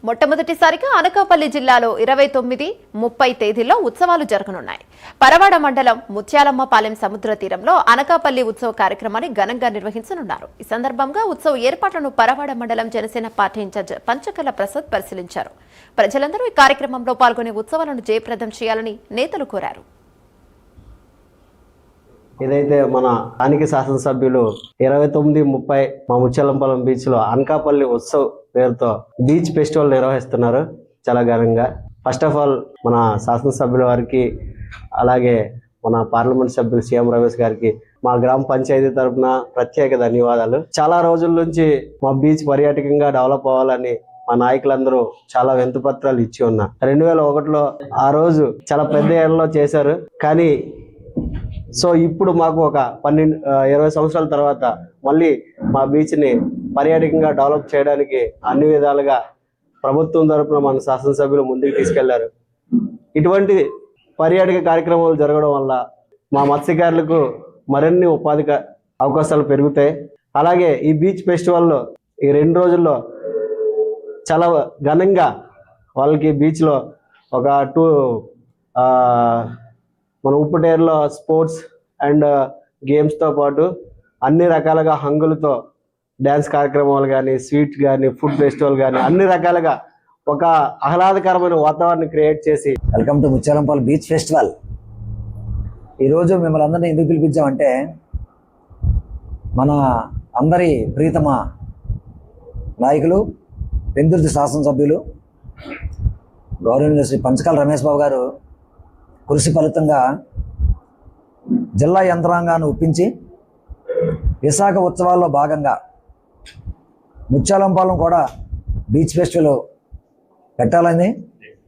మొట్టమొదటిసారిగా అనకాపల్లి జిల్లాలో 29, 30 తేదీల్లో ఉత్సవాలు జరగనున్నాయి. పరవాడ మండలం ముత్యాలమ్మపాలెం సముద్ర తీరంలో అనకాపల్లి ఉత్సవ కార్యక్రమాన్ని ఘనంగా నిర్వహించనున్నారు. ఈ సందర్భంగా ఉత్సవ ఏర్పాట్లను పరవాడ మండలం జనసేన పార్టీ ఇన్ఛార్జ్ పంచకల ప్రసాద్ పరిశీలించారు. ప్రజలందరూ ఈ కార్యక్రమంలో పాల్గొనే ఉత్సవాలను జయప్రదం చేయాలని నేతలు కోరారు. ఇదైతే మన స్థానిక శాసనసభ్యులు 29, 30 మా ముత్యాలంపాలెం బీచ్ లో అనకాపల్లి ఉత్సవ్ పేరుతో బీచ్ ఫెస్టివల్ నిర్వహిస్తున్నారు చాలా ఘనంగా. ఫస్ట్ ఆఫ్ ఆల్ మన శాసనసభ్యుల వారికి, అలాగే మన పార్లమెంట్ సభ్యులు సీఎం రమేష్ గారికి మా గ్రామ పంచాయతీ తరఫున ప్రత్యేక ధన్యవాదాలు. చాలా రోజుల నుంచి మా బీచ్ పర్యాటకంగా డెవలప్ అవ్వాలని మా నాయకులందరూ చాలా వినతిపత్రాలు ఇచ్చి ఉన్నా. 2001లో ఆ రోజు చాలా పెద్ద ఏళ్ళలో చేశారు. కానీ సో ఇప్పుడు మాకు ఒక 20 సంవత్సరాల తర్వాత మళ్ళీ మా బీచ్ని పర్యాటకంగా డెవలప్ చేయడానికి అన్ని విధాలుగా ప్రభుత్వం తరపున మన శాసనసభ్యులు ముందుకు తీసుకెళ్లారు. ఇటువంటి పర్యాటక కార్యక్రమాలు జరగడం వల్ల మా మత్స్యకారులకు మరిన్ని ఉపాధి అవకాశాలు పెరుగుతాయి. అలాగే ఈ బీచ్ ఫెస్టివల్లో ఈ 2 రోజుల్లో చాలా ఘనంగా వాళ్ళకి బీచ్లో ఒక మన ఉప్పుటేరులో స్పోర్ట్స్ అండ్ గేమ్స్తో పాటు అన్ని రకాలుగా హంగులతో డ్యాన్స్ కార్యక్రమాలు కానీ, స్వీట్ కానీ, ఫుడ్ ఫెస్టివల్ కానీ అన్ని రకాలుగా ఒక ఆహ్లాదకరమైన వాతావరణం క్రియేట్ చేసి welcome to Mutyalampalem beach festival. ఈరోజు మిమ్మల్ని అందరినీ ఎందుకు పిలిపించామంటే మన అందరి ప్రీతమ నాయకులు, పెందుర్తి శాసనసభ్యులు గౌరవనీయులు శ్రీ పంచకాల రమేష్ బాబు గారు కృషి ఫలితంగా జిల్లా యంత్రాంగాన్ని ఒప్పించి విశాఖ ఉత్సవాల్లో భాగంగా ముత్యాలంపాలెం కూడా బీచ్ ఫెస్టివల్ పెట్టాలని